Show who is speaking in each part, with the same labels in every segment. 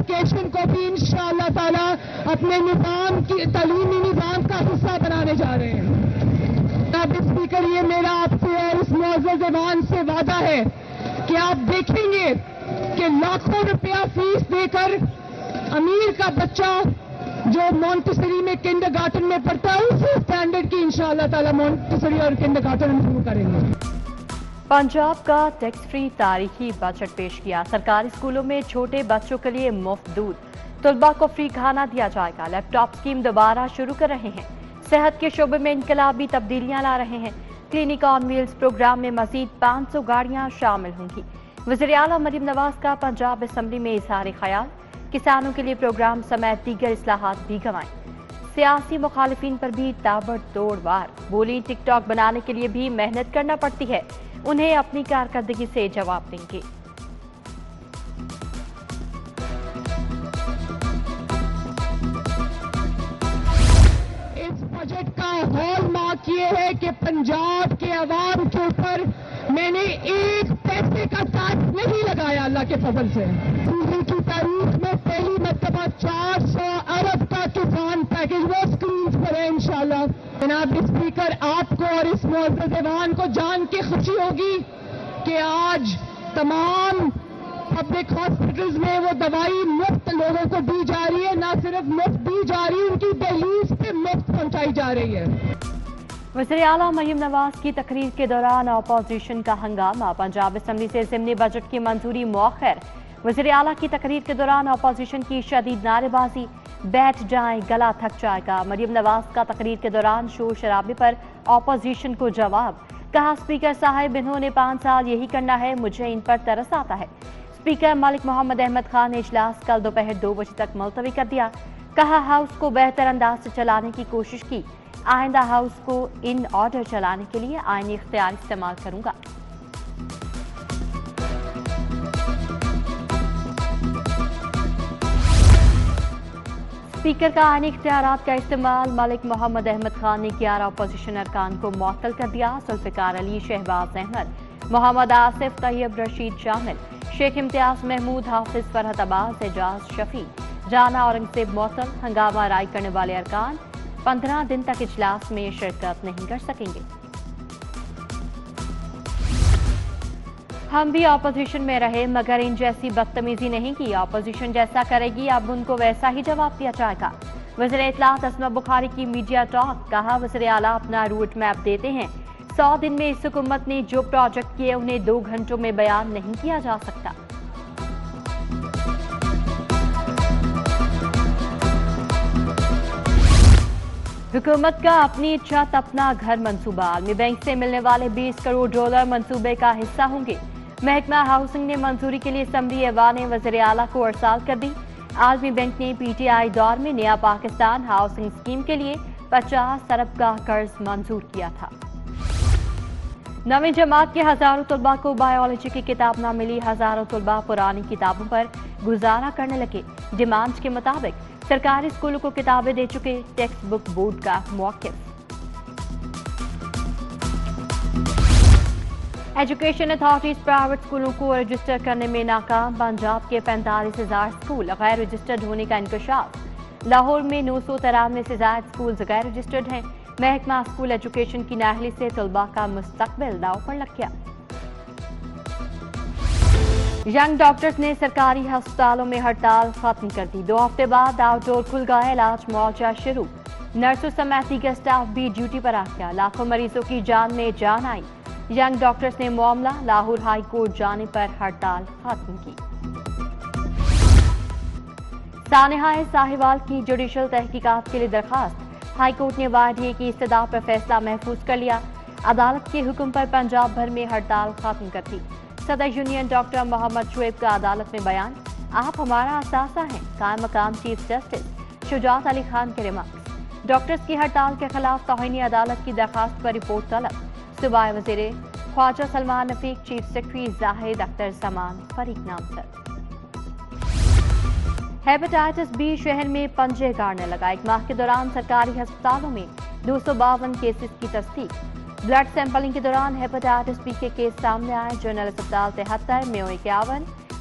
Speaker 1: Education کو بھی انشاءاللہ تعالی اپنے نظام کی تعلیمی نظام کا حصہ بنانے جا رہے ہیں. جناب اسپیکر، یہ میرا آپ سے اور اس معزز ایوان سے وعدہ ہے کہ آپ دیکھیں گے کہ لاکھوں روپیہ فیس دے کر امیر کا بچہ جو مونٹسری میں کنڈر گارٹن میں پڑھتا ہے اسی اسٹینڈرڈ کی انشاءاللہ تعالی مونٹسری اور کنڈر گارٹن ہم شروع کریں گے.
Speaker 2: پنجاب کا ٹیکس فری تاریخی بجٹ پیش کیا. سرکاری اسکولوں میں چھوٹے بچوں کے لیے مفت دودھ، طلباء کو فری کھانا دیا جائے گا. لیپ ٹاپ اسکیم دوبارہ شروع کر رہے ہیں. صحت کے شعبے میں انقلابی تبدیلیاں لا رہے ہیں. کلینک آن ویلز پروگرام میں مزید 500 گاڑیاں شامل ہوں گی. وزیر اعلیٰ مریم نواز کا پنجاب اسمبلی میں اظہار خیال. کسانوں کے لیے پروگرام سمیت دیگر اصلاحات بھی گوائیں. سیاسی مخالفین پر بھی تابڑ توڑ وار. بولی ٹک ٹاک بنانے کے لیے بھی محنت کرنا پڑتی ہے، انہیں اپنی کارکردگی سے جواب دیں گے.
Speaker 1: اس بجٹ کا ہال مارک یہ ہے کہ پنجاب کے عوام کے اوپر میں نے ایک پیسے کا ٹیکس نہیں لگایا. اللہ کے فضل سے پوری کی تاریخ میں پہلی مرتبہ 400 ارب کا کسان پیکج وہ اسکرینز پر ہے انشاءاللہ. جناب اسپیکر، آپ کو اور اس معزز ایوان کو جان کے خوشی ہوگی کہ آج تمام پبلک ہاسپٹلز میں وہ دوائی مفت لوگوں کو دی جا رہی ہے. نہ صرف مفت دی جا رہی ہے، ان کی دہلیز پہ مفت پہنچائی جا رہی ہے.
Speaker 2: وزیر اعلیٰ مریم نواز کی تقریر کے دوران اپوزیشن کا ہنگامہ. پنجاب اسمبلی سے ضمنی بجٹ کی منظوری مؤخر. وزیر اعلیٰ کی تقریر کے دوران اپوزیشن کی شدید نعرے بازی. بیٹھ جائیں، گلا تھک جائے گا. مریم نواز کا تقریر کے دوران شور شرابے پر اپوزیشن کو جواب. کہا اسپیکر صاحب انہوں نے 5 سال یہی کرنا ہے، مجھے ان پر ترس آتا ہے. اسپیکر ملک محمد احمد خان نے اجلاس کل دوپہر 2 بجے تک ملتوی کر دیا. کہا ہاؤس کو بہتر انداز سے چلانے کی کوشش کی. آئندہ ہاؤس کو ان آرڈر چلانے کے لیے آئینی اختیار استعمال کروں گا. اسپیکر کا آئینی اختیارات کا استعمال. ملک محمد احمد خان نے 11 اپوزیشن ارکان کو معطل کر دیا. ذوالفقار علی، شہباز احمد، محمد آصف، طیب رشید شامل. شیخ امتیاز محمود، حافظ فرحت عباس، اعجاز شفیع، رانا اورنگزیب معطل. ہنگامہ رائے کرنے والے ارکان 15 دن تک اجلاس میں شرکت نہیں کر سکیں گے. ہم بھی اپوزیشن میں رہے مگر ان جیسی بدتمیزی نہیں کی. اپوزیشن جیسا کرے گی اب ان کو ویسا ہی جواب دیا جائے گا. وزیر اطلاعات اسما بخاری کی میڈیا ٹاک. کہا وزیر اعلیٰ اپنا روٹ میپ دیتے ہیں. 100 دن میں اس حکومت نے جو پروجیکٹ کیے انہیں 2 گھنٹوں میں بیان نہیں کیا جا سکتا. حکومت کا اپنی چھت اپنا گھر منصوبہ. عالمی بینک سے ملنے والے 20 کروڑ ڈالر منصوبے کا حصہ ہوں گے. محکمہ ہاؤسنگ نے منظوری کے لیے اسمبلی ایوان وزیر اعلیٰ کو ارسال کر دی. عالمی بینک نے پی ٹی آئی دور میں نیا پاکستان ہاؤسنگ اسکیم کے لیے 50 ارب کا قرض منظور کیا تھا. 9ویں جماعت کے ہزاروں طلباء کو بایولوجی کی کتاب نہ ملی. ہزاروں طلباء پرانی کتابوں پر گزارا کرنے لگے. ڈیمانڈز کے مطابق سرکاری اسکولوں کو کتابیں دے چکے. ٹیکسٹ بک بورڈ کا موقف. ایجوکیشن اتھارٹیز پرائیویٹ اسکولوں کو رجسٹر کرنے میں ناکام. پنجاب کے 45,000 اسکول غیر رجسٹرڈ ہونے کا انکشاف. لاہور میں 993 سے زائد اسکول غیر رجسٹرڈ ہیں. محکمہ اسکول ایجوکیشن کی نااہلی سے طلباء کا مستقبل داؤ پر لگ گیا. ینگ ڈاکٹرز نے سرکاری ہسپتالوں میں ہڑتال ختم کر دی. 2 ہفتے بعد آؤٹ ڈور کھل گئے. علاج معاوضہ شروع. نرسوں سمیت دیگر اسٹاف بھی ڈیوٹی پر آ گیا. لاکھوں مریضوں کی جان میں جان آئی. ینگ ڈاکٹرز نے معاملہ لاہور ہائی کورٹ جانے پر ہڑتال ختم کی. سانحہ ساہیوال کی جوڈیشل تحقیقات کے لیے درخواست. ہائی کورٹ نے وعدے کی استدعا پر فیصلہ محفوظ کر لیا. عدالت کے حکم پر پنجاب بھر میں ہڑتال ختم کر دی. صدر یونین ڈاکٹر محمد شعیب کا عدالت میں بیان. آپ ہمارا اثاثہ ہیں. قائم مقام چیف جسٹس شجاعت علی خان کے ریمارکس. ڈاکٹرز کی ہڑتال کے خلاف توہین عدالت کی درخواست پر رپورٹ طلب. صوبائی وزیر خواجہ سلمان رفیق، چیف سیکرٹری زاہد اختر زمان فریق نامزد. ہیپاٹائٹس بی شہر میں پنجے گاڑنے لگا. 1 ماہ کے دوران سرکاری ہسپتالوں میں 252 کیسز کی تصدیق. بلڈ سیمپلنگ کے دوران ہیپاٹائٹس بی کے کیس سامنے آئے. جنرل اسپتال 73، میو 51،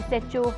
Speaker 2: SHO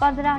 Speaker 2: 15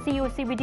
Speaker 2: CEO CBT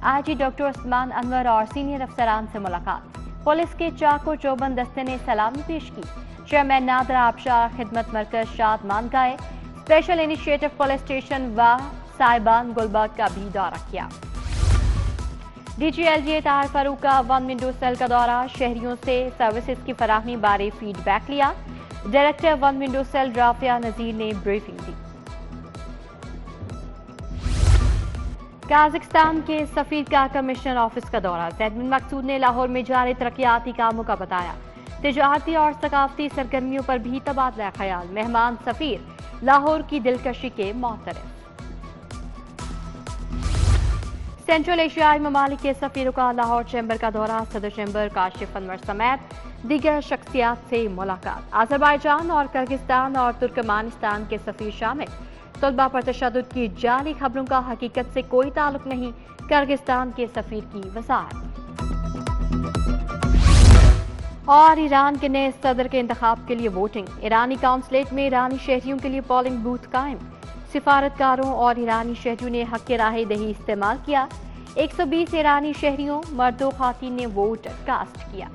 Speaker 2: آئی جی ڈاکٹر عثمان انور اور سینئر افسران سے ملاقات، پولیس کے چاق و چوبند دستے نے سلامی پیش کی، چیئرمین نادر آبشار خدمت مرکز شادمان گئے، اسپیشل انیشیٹو پولیس اسٹیشن و سائبان گلبرگ کا بھی دورہ کیا۔ D G L G Tahir Farooq کا ون ونڈو سیل کا دورہ، شہریوں سے سروسز کی فراہمی بارے فیڈ بیک لیا، director one window cell Rafia Nazir نے بریفنگ دی۔ قازقستان کے سفیر کا کمشنر آفس کا دورہ، زید بن مقصود نے لاہور میں جاری ترقیاتی کاموں کا بتایا، تجارتی اور ثقافتی سرگرمیوں پر بھی تبادلہ خیال، مہمان سفیر لاہور کی دلکشی کے معترف۔ سینٹرل ایشیائی ممالک کے سفیروں کا لاہور چیمبر کا دورہ، صدر چیمبر کاشف انور سمیت دیگر شخصیات سے ملاقات، آذربائیجان اور کرغزستان اور ترکمانستان کے سفیر شامل، طلبہ پر تشدد کی جعلی خبروں کا حقیقت سے کوئی تعلق نہیں، کرغزستان کے سفیر کی وضاحت۔ اور ایران کے نئے صدر کے انتخاب کے لیے ووٹنگ، ایرانی کونسلیٹ میں ایرانی شہریوں کے لیے پولنگ بوتھ قائم، سفارتکاروں اور ایرانی شہریوں نے حق رائے دہی استعمال کیا، 120 ایرانی شہریوں مرد و خواتین نے ووٹ کاسٹ کیا۔